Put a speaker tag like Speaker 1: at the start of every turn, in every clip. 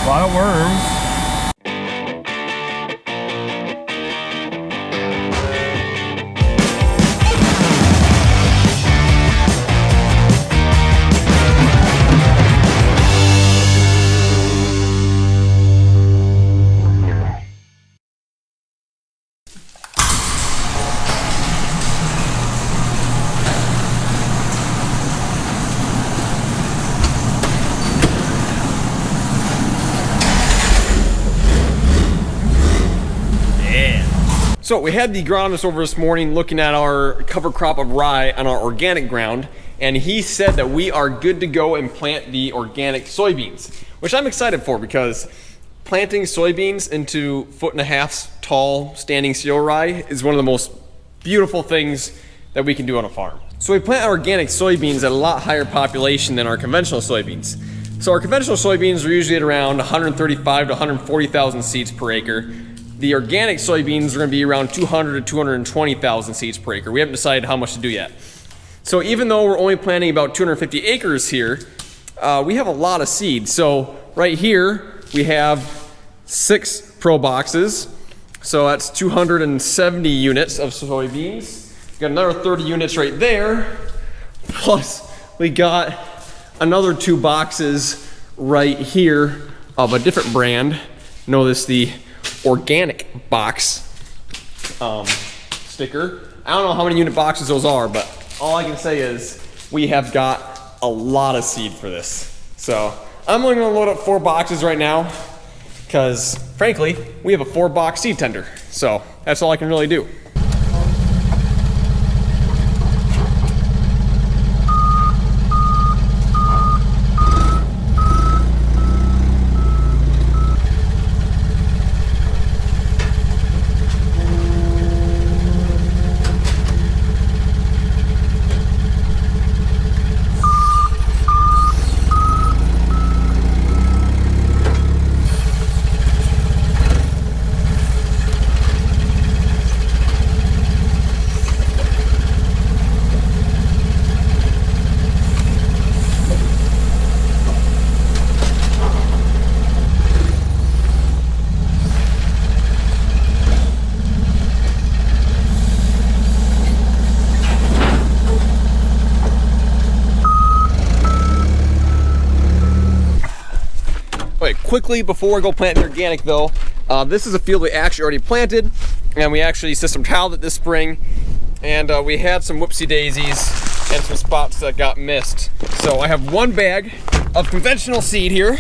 Speaker 1: lot of worms. So we had the agronomist over this morning looking at our cover crop of rye on our organic ground, and he said that we are good to go and plant the organic soybeans, which I'm excited for because planting soybeans into 1.5 foot tall standing cereal rye is one of the most beautiful things that we can do on a farm. So we plant organic soybeans at a lot higher population than our conventional soybeans. So our conventional soybeans are usually at around 135 to 140,000 seeds per acre. The organic soybeans are going to be around 200 to 220,000 seeds per acre. We haven't decided how much to do yet. So even though we're only planting about 250 acres here, we have a lot of seed. So right here we have 6 Pro boxes. So that's 270 units of soybeans. We've got another 30 units right there. Plus we got another 2 boxes right here of a different brand. Notice the organic box sticker. I don't know how many unit boxes those are, but all I can say is we have got a lot of seed for this. So I'm only going to load up 4 boxes right now because frankly we have a 4-box seed tender, so that's all I can really do. Quickly before we go plant the organic though, this is a field we actually already planted, and we actually system tiled it this spring, and we had some whoopsie daisies and some spots that got missed. So I have 1 bag of conventional seed here.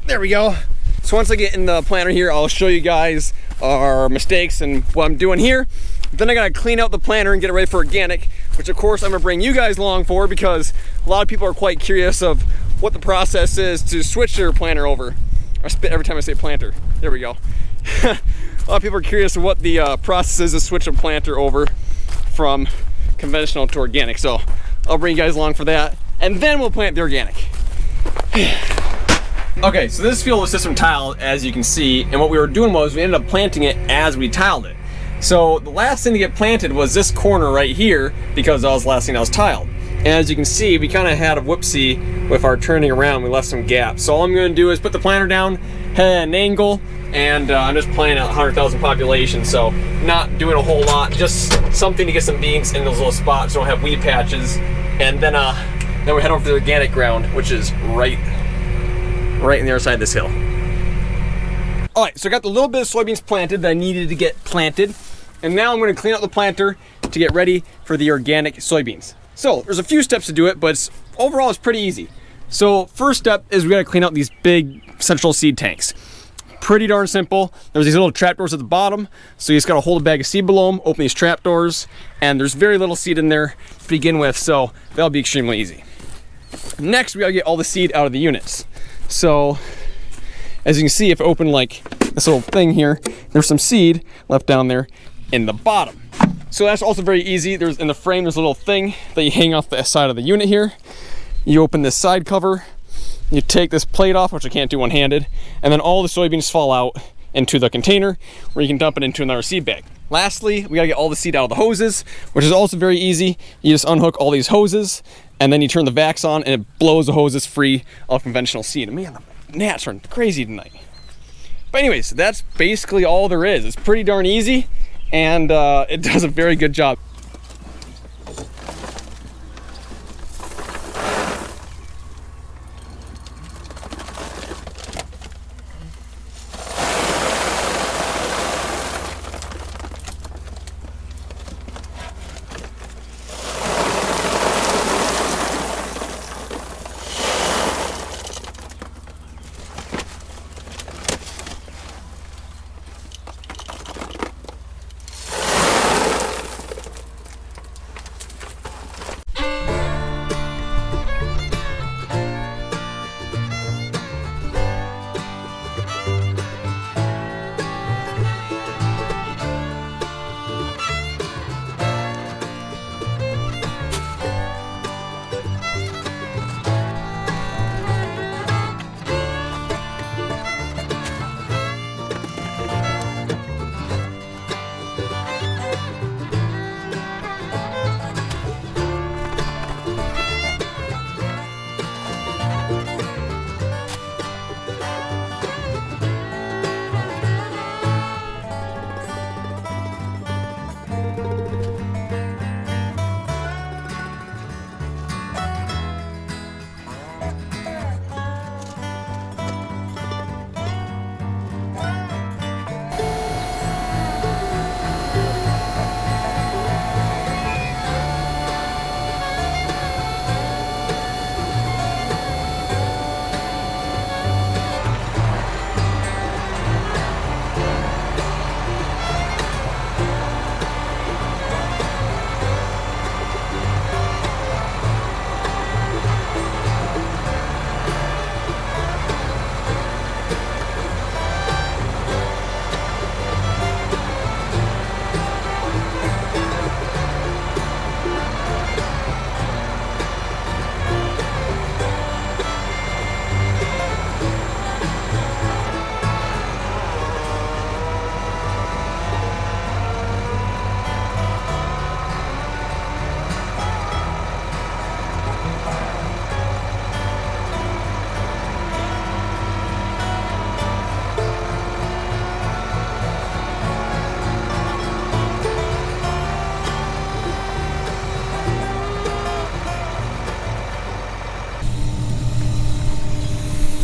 Speaker 1: There we go. So once I get in the planter here, I'll show you guys our mistakes and what I'm doing here. Then I gotta clean out the planter and get it ready for organic, which of course I'm gonna bring you guys along for because a lot of people are quite curious of what the process is to switch their planter over. I spit every time I say planter. There we go. A lot of people are curious of what the process is to switch a planter over from conventional to organic. So I'll bring you guys along for that, and then we'll plant the organic. Okay, so this field was system tiled, as you can see, and what we were doing was we ended up planting it as we tiled it. So the last thing to get planted was this corner right here because that was the last thing that was tiled. And as you can see, we kind of had a whoopsie with our turning around. We left some gaps. So all I'm going to do is put the planter down, head at an angle, and I'm just planting at 100,000 population. So not doing a whole lot, just something to get some beans in those little spots so don't have weed patches. And then we head over to the organic ground, which is right in the other side of this hill. All right, so I got the little bit of soybeans planted that I needed to get planted. And now I'm going to clean out the planter to get ready for the organic soybeans. So there's a few steps to do it, but overall it's pretty easy. So first step is we got to clean out these big central seed tanks. Pretty darn simple. There's these little trapdoors at the bottom, so you just got to hold a bag of seed below them, open these trapdoors, and there's very little seed in there to begin with, so that'll be extremely easy. Next, we got to get all the seed out of the units. So as you can see, if I open like this little thing here, there's some seed left down there in the bottom. So that's also very easy. There's in the frame, there's a little thing that you hang off the side of the unit here. You open this side cover, you take this plate off, which I can't do one-handed, and then all the soybeans fall out into the container where you can dump it into another seed bag. Lastly, we gotta get all the seed out of the hoses, which is also very easy. You just unhook all these hoses and then you turn the vacs on and it blows the hoses free of conventional seed. Man, the gnats are crazy tonight. But anyways, that's basically all there is. It's pretty darn easy, and it does a very good job.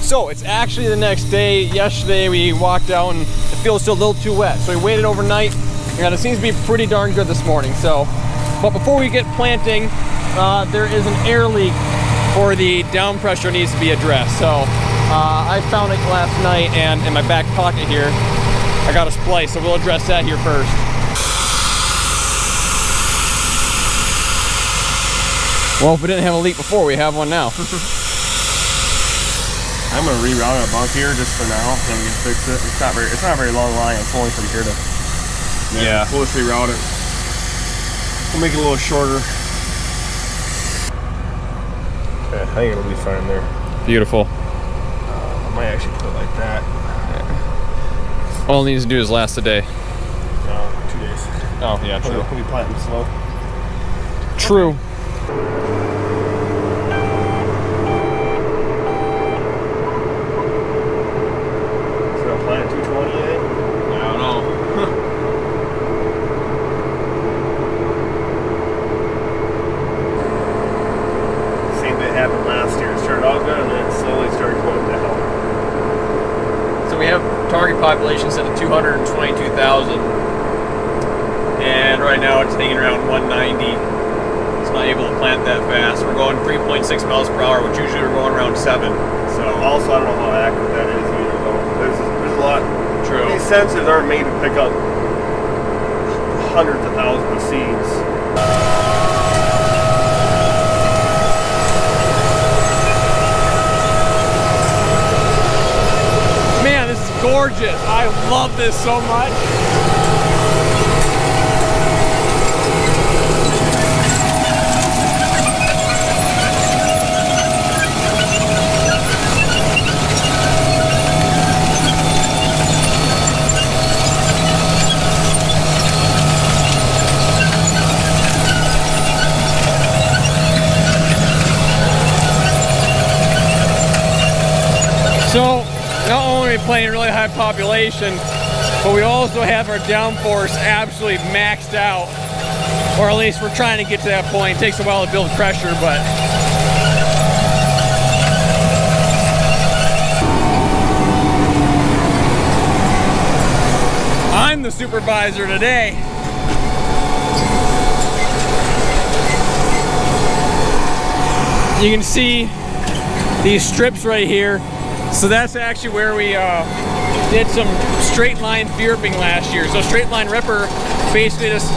Speaker 1: So it's actually the next day. Yesterday we walked out and the field was still a little too wet, so we waited overnight, and it seems to be pretty darn good this morning. So, but before we get planting, there is an air leak for the down pressure needs to be addressed. So I found it last night, and in my back pocket here I got a splice, so we'll address that here first. Well, if we didn't have a leak before, we have one now.
Speaker 2: I'm gonna reroute a bunk here just for now, then we can fix it. It's not a very long line. It's only from here to.
Speaker 1: Yeah.
Speaker 2: We'll just reroute it. We'll make it a little shorter. Okay, I think it'll be fine there.
Speaker 1: Beautiful.
Speaker 2: I might actually put it like that.
Speaker 1: Yeah. All it needs to do is last a day.
Speaker 2: 2 days.
Speaker 1: Oh yeah, true.
Speaker 2: We'll be planting slow.
Speaker 1: True.
Speaker 2: Plant 220 yet?
Speaker 1: I don't know.
Speaker 2: Same thing happened last year. It started all good and then it slowly started going down.
Speaker 1: So we have target population set at 222,000, and right now it's hanging around 190. It's not able to plant that fast. We're going 3.6 miles per hour, which usually we're going around 7. So
Speaker 2: Also, I don't know how accurate that is either, though. There's a lot.
Speaker 1: True.
Speaker 2: These sensors aren't made to pick up hundreds of thousands of seeds.
Speaker 1: Man, this is gorgeous. I love this so much. So not only are we playing really high population, but we also have our downforce absolutely maxed out, or at least we're trying to get to that point. It takes a while to build pressure, but I'm the supervisor today. You can see these strips right here. So that's actually where we did some straight line fearping last year. So straight line ripper basically just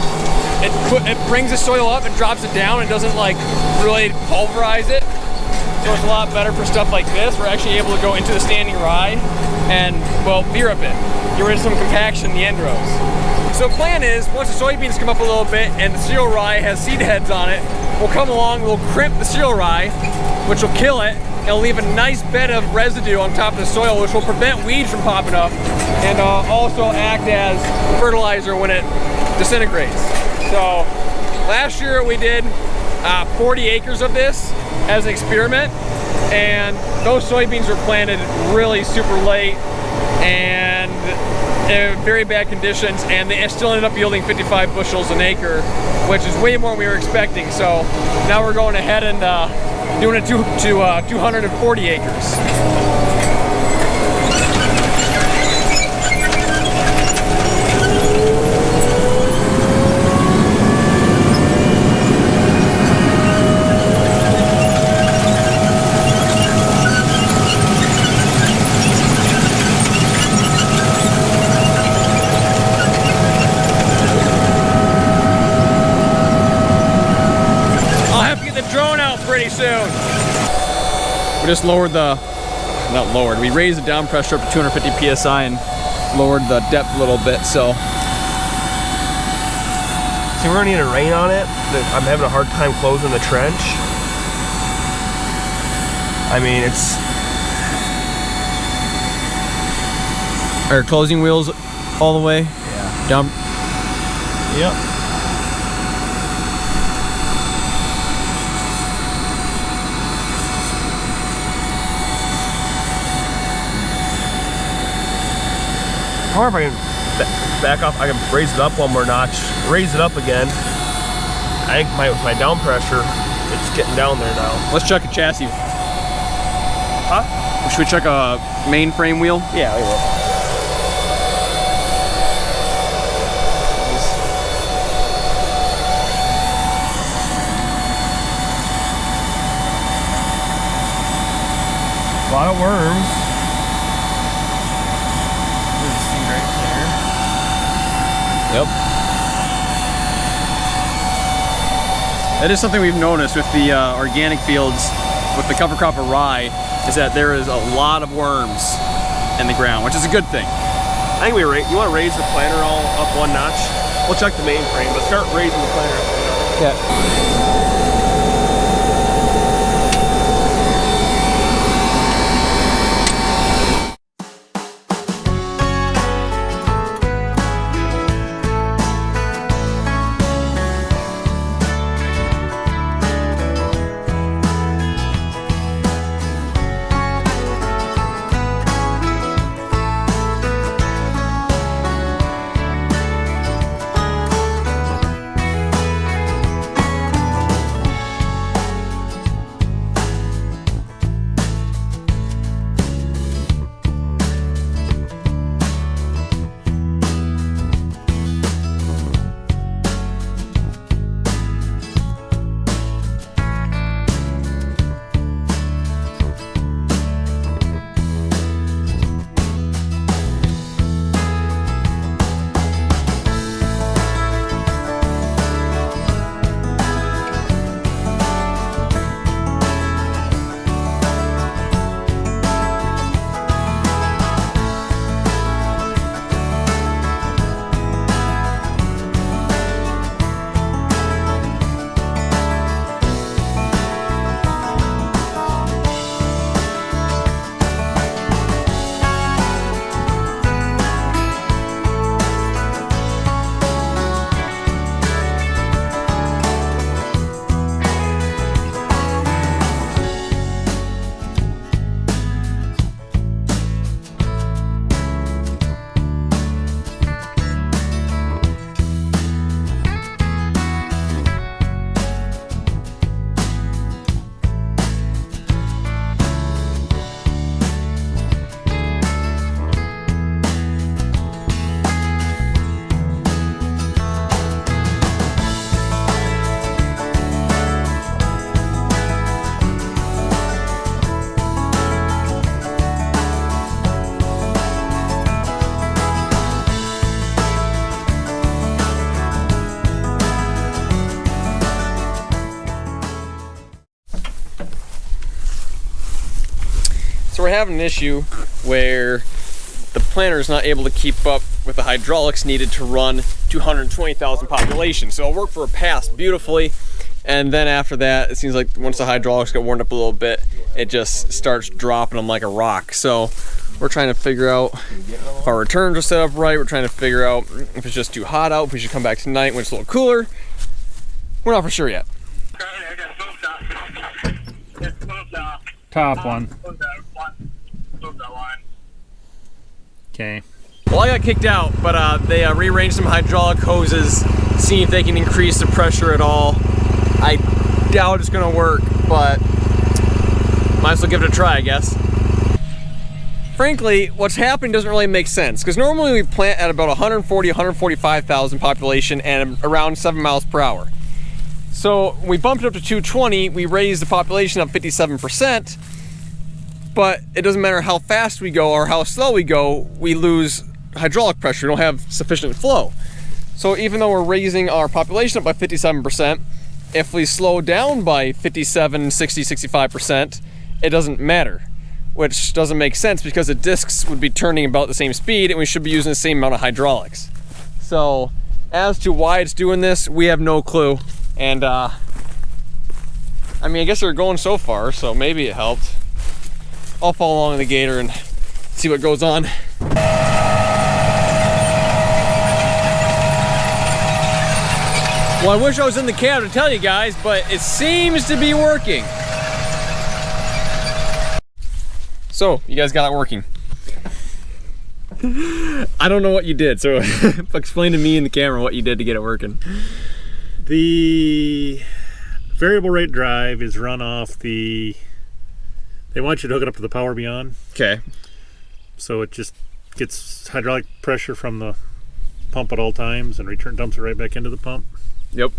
Speaker 1: it brings the soil up and drops it down and doesn't like really pulverize it. So it's a lot better for stuff like this. We're actually able to go into the standing rye and, well, fear up it. Get rid of some compaction in the end rows. So the plan is, once the soybeans come up a little bit and the cereal rye has seed heads on it, we'll come along, we'll crimp the cereal rye, which will kill it. It'll leave a nice bed of residue on top of the soil, which will prevent weeds from popping up and also act as fertilizer when it disintegrates. So last year we did 40 acres of this as an experiment, and those soybeans were planted really super late and in very bad conditions, and they still ended up yielding 55 bushels an acre, which is way more than we were expecting. So now we're going ahead and doing it to 240 acres. Soon. We just lowered we raised the down pressure up to 250 psi and lowered the depth a little bit, so.
Speaker 2: See, we're gonna need a rain on it. I'm having a hard time closing the trench. I mean, it's...
Speaker 1: Are closing wheels all the way?
Speaker 2: Yeah.
Speaker 1: Down?
Speaker 2: Yep. Or if I can back off, I can raise it up one more notch, raise it up again. I think my down pressure, it's getting down there now.
Speaker 1: Let's check a chassis.
Speaker 2: Huh?
Speaker 1: Should we check a mainframe wheel?
Speaker 2: Yeah, we will. A lot of worms.
Speaker 1: Yep. That is something we've noticed with the organic fields, with the cover crop of rye, is that there is a lot of worms in the ground, which is a good thing.
Speaker 2: I think you want to raise the planter all up one notch. We'll check the main frame, but start raising the planter up.
Speaker 1: Yeah. we're having an issue where the planter is not able to keep up with the hydraulics needed to run 220,000 population. So it'll work for a pass beautifully, and then after that, it seems like once the hydraulics get warmed up a little bit, it just starts dropping them like a rock. So we're trying to figure out if our returns are set up right. We're trying to figure out if it's just too hot out, if we should come back tonight when it's a little cooler. We're not for sure yet.
Speaker 3: Top one. Okay.
Speaker 1: Well, I got kicked out, but they rearranged some hydraulic hoses, seeing if they can increase the pressure at all. I doubt it's gonna work, but might as well give it a try, I guess. Frankly, what's happening doesn't really make sense, because normally we plant at about 140, 145,000 population and around 7 miles per hour. So we bumped it up to 220, we raised the population up 57%, but it doesn't matter how fast we go or how slow we go, we lose hydraulic pressure, we don't have sufficient flow. So even though we're raising our population up by 57%, if we slow down by 57, 60, 65%, it doesn't matter, which doesn't make sense because the discs would be turning about the same speed and we should be using the same amount of hydraulics. So as to why it's doing this, we have no clue. And I mean, I guess they're going so far, so maybe it helped. I'll follow along in the gator and see what goes on. Well, I wish I was in the cab to tell you guys, but it seems to be working. So, you guys got it working. I don't know what you did, so explain to me in the camera what you did to get it working.
Speaker 3: The variable rate drive is run off the, they want you to hook it up to the Power Beyond.
Speaker 1: Okay.
Speaker 3: So it just gets hydraulic pressure from the pump at all times and dumps it right back into the pump.
Speaker 1: Yep.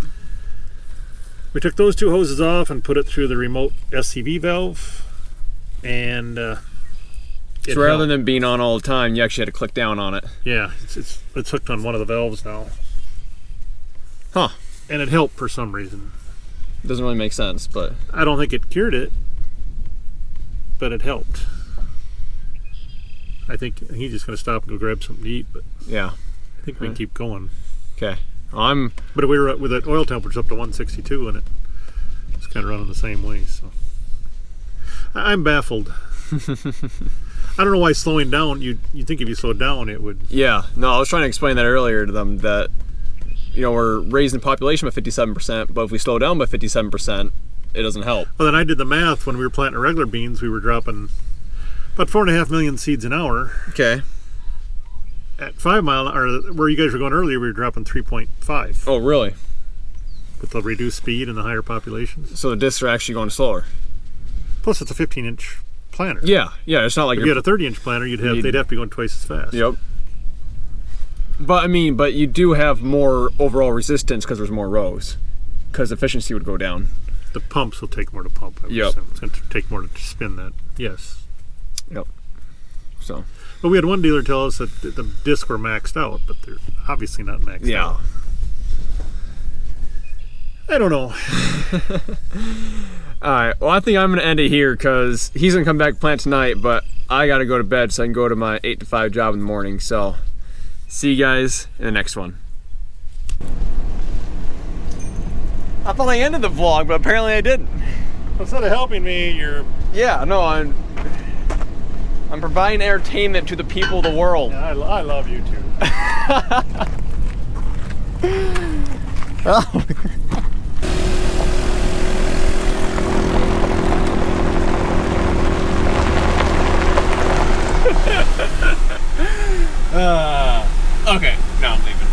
Speaker 3: We took those two hoses off and put it through the remote SCV valve, and
Speaker 1: so rather than being on all the time, you actually had to click down on it.
Speaker 3: Yeah, it's hooked on one of the valves now.
Speaker 1: Huh.
Speaker 3: And it helped for some reason.
Speaker 1: Doesn't really make sense, but
Speaker 3: I don't think it cured it, but it helped. I think he's just going to stop and go grab something to eat, but
Speaker 1: yeah,
Speaker 3: I think we can keep going.
Speaker 1: Okay.
Speaker 3: But we were with the oil temperature up to 162, and it's kind of running the same way. So I'm baffled. I don't know why slowing down. You'd think if you slowed down, it would.
Speaker 1: Yeah. No, I was trying to explain that earlier to them that, you know, we're raising the population by 57%, but if we slow down by 57%, it doesn't help.
Speaker 3: Well, then I did the math. When we were planting regular beans, we were dropping about 4.5 million seeds an hour.
Speaker 1: Okay.
Speaker 3: At 5 mile, or where you guys were going earlier, we were dropping 3.5.
Speaker 1: Oh, really?
Speaker 3: With the reduced speed and the higher population.
Speaker 1: So the discs are actually going slower.
Speaker 3: Plus, it's a 15-inch planter.
Speaker 1: Yeah, yeah. It's not like
Speaker 3: if you had a 30-inch planter, they'd have to be going twice as fast.
Speaker 1: Yep. But I mean, but you do have more overall resistance because there's more rows, because efficiency would go down.
Speaker 3: The pumps will take more to pump.
Speaker 1: Yep.
Speaker 3: It's going to take more to spin that. Yes.
Speaker 1: Yep. So.
Speaker 3: But we had one dealer tell us that the discs were maxed out, but they're obviously not maxed out. I don't know.
Speaker 1: All right. Well, I think I'm going to end it here because he's going to come back plant tonight, but I got to go to bed so I can go to my 8 to 5 job in the morning. So, see you guys in the next one. I thought I ended the vlog, but apparently I didn't.
Speaker 3: Instead of helping me, you're...
Speaker 1: Yeah, no, I'm providing entertainment to the people of the world.
Speaker 3: Yeah, I love you too.
Speaker 1: Oh. Okay, now I'm leaving.